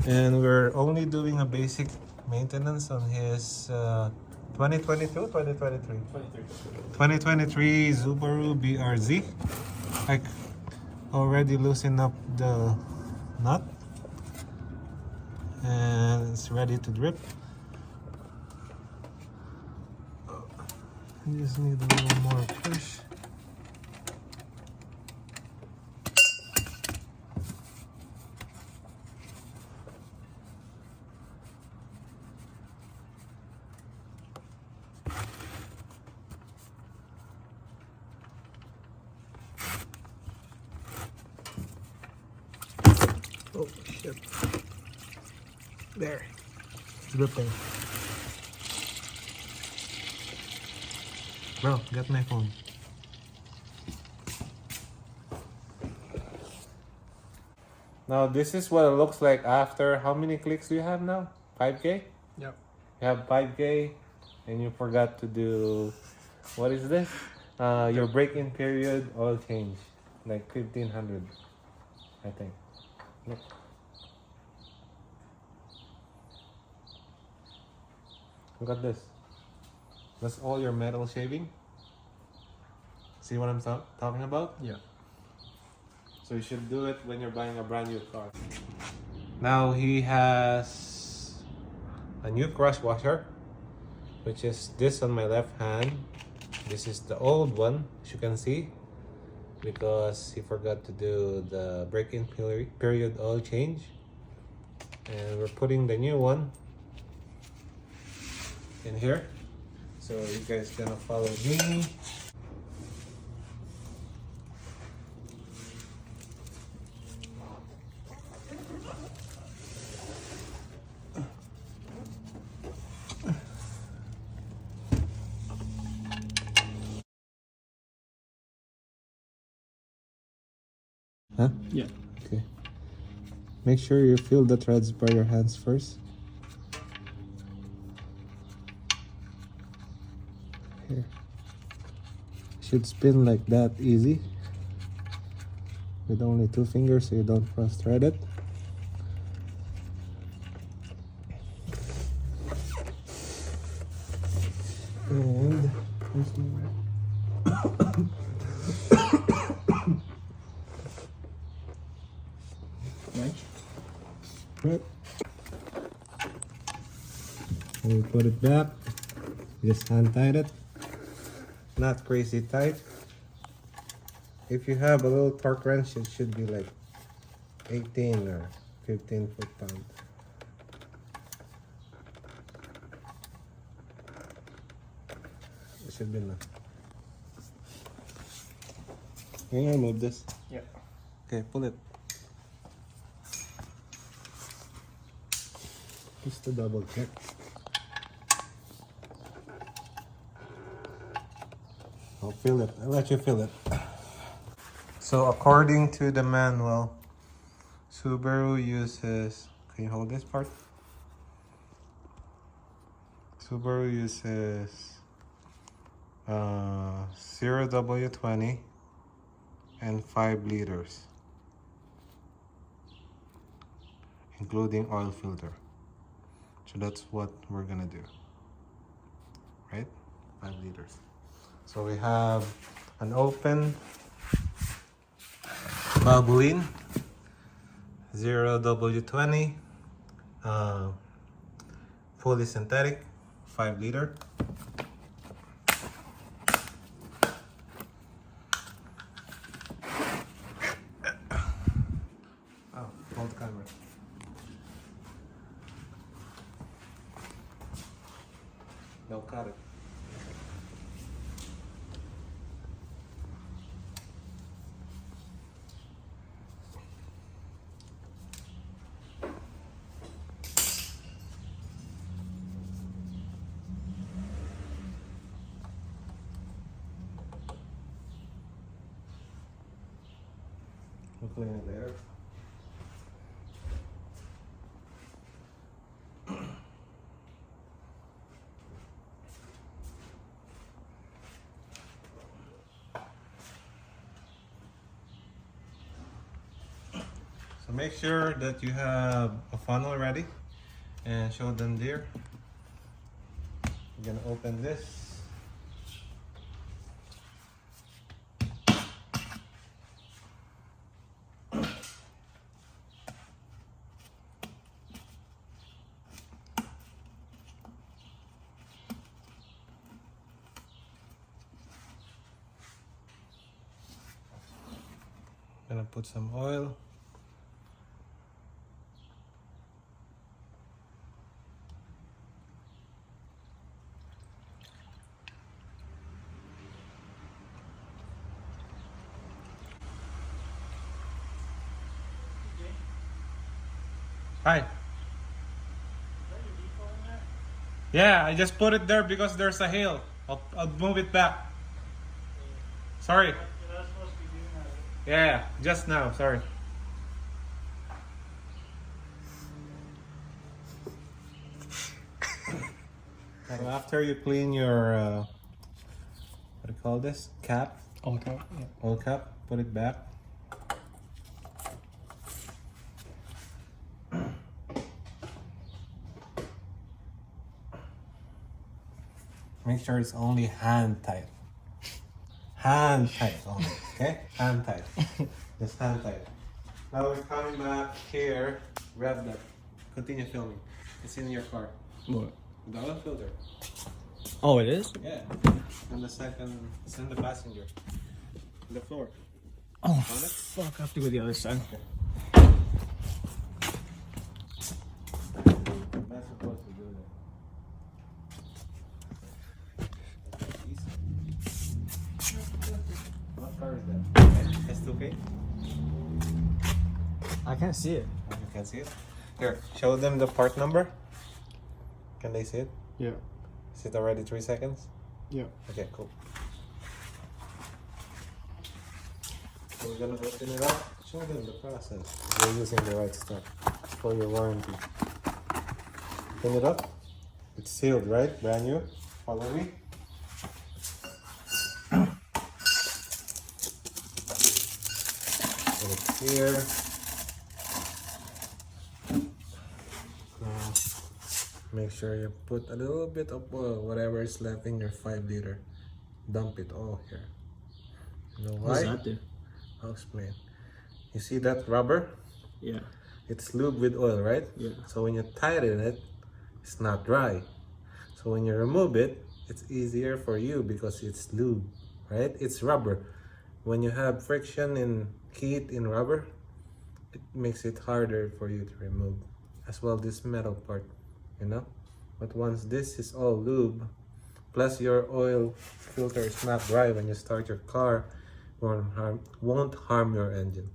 And we're only doing a basic maintenance on his 2022, 2023? 2023 Subaru BRZ. Like already loosened up the nut and it's ready to drip. I just need a little more push. Oh shit. There. It's dripping. Bro, get my phone. Now this is what it looks like after. How many clicks do you have now? 5K? Yep. You have 5K and you forgot to do, what is this? Your break-in period oil change. Like 1500, I think. Look. Look at this. That's all your metal shaving. See what I'm talking about? Yeah. So you should do it when you're buying a brand new car. Now he has a new crush washer, which is this on my left hand. This is the old one, as you can see, because he forgot to do the break-in period oil change. And we're putting the new one in here. So you guys gonna follow me. Huh? Yeah. Okay. Make sure you feel the threads by your hands first. Here. Should spin like that easy. With only 2 fingers so you don't cross thread it. And there's more. Right. And we put it back. Just hand tight it. Not crazy tight. If you have a little torque wrench, it should be like 18 or 15 foot-pound. It should be enough. Can you remove this? Yeah. Okay, pull it. Just to double check. I'll feel it. I'll let you feel it. So according to the manual, Subaru uses, can you hold this part? Subaru uses 0W20 and 5 liters, including oil filter. So that's what we're gonna do, right? 5 liters. So we have an open Valvoline 0W20, fully synthetic, 5 liter. Oh, hold camera. No, cut it. We'll clean it later. So make sure that you have a funnel ready and show them there. You're gonna open this. Gonna put some oil. Hi. Yeah, I just put it there because there's a hill. I'll move it back. Sorry. You're not supposed to be doing that. Yeah, just now. Sorry. So after you clean your what do you call this? Cap? Okay. Yeah. Oil cap. Put it back. Make sure it's only hand tight. Hand tight only, okay? Hand tight. Just hand tight. Now we're coming back here. Grab that. Continue filming. It's in your car. What? The oil filter. Oh, it is? Yeah. And the second, it's in the passenger. On the floor. Oh, On it? fuck. I have to go the other side. That's supposed to do that. What car is that? S2K? I can't see it. Oh, you can see it? Here, show them the part number. Can they see it? Yeah. Is it already 3 seconds? Yeah. Okay, cool. So we're gonna open it up. Show them the process. You're using the right stuff for your warranty. Open it up. It's sealed, right? Brand new. Follow me. Put it here. Now, make sure you put a little bit of oil, whatever is left in your 5 liter. Dump it all here. You know What's why? that do? I'll explain. You see that rubber? Yeah. It's lubed with oil, right? Yeah. So when you tighten it, it's not dry. So when you remove it, it's easier for you because it's lube, right? It's rubber. When you have friction and heat in rubber, it makes it harder for you to remove. As well, this metal part, you know? But once this is all lube, plus your oil filter is not dry when you start your car, won't harm your engine,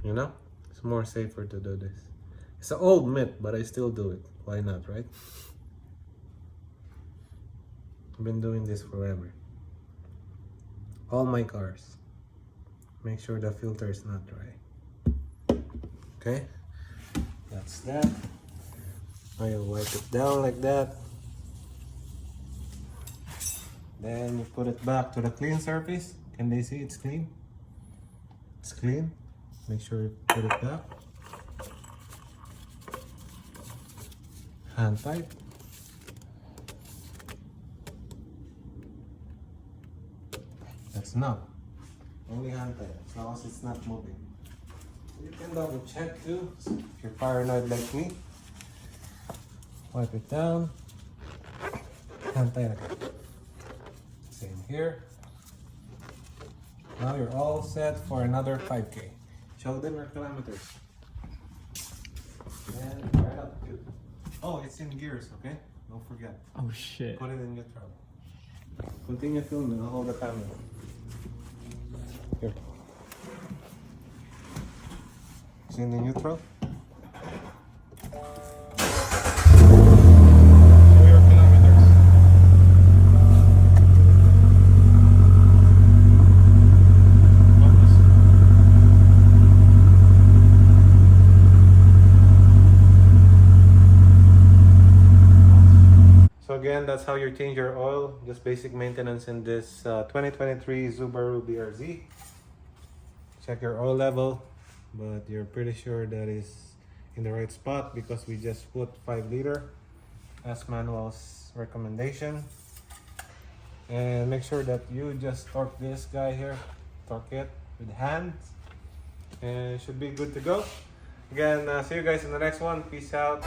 you know? It's more safer to do this. It's an old myth, but I still do it. Why not, right? I've been doing this forever. All my cars. Make sure the filter is not dry. Okay? That's that. Now you wipe it down like that. Then you put it back to the clean surface. Can they see it's clean? It's clean. Make sure you put it back. Hand tight. That's enough. Only hand tight, as long as it's not moving. You can double check too, if you're paranoid like me. Wipe it down. Hand tight again. Same here. Now you're all set for another 5K. Show them your kilometers. And right up too. Oh, it's in gears, okay? Don't forget. Oh, shit. Put it in neutral. Continue filming, I'll hold the camera. Here. It's in the neutral. Show your kilometers. Focus. So again, that's how you change your oil. Just basic maintenance in this 2023 Subaru BRZ. Check your oil level. but you're pretty sure that is in the right spot because we just put 5 liter as manual's recommendation. And make sure that you just torque this guy here, torque it with hands, and it should be good to go. Again, see you guys in the next one. Peace out.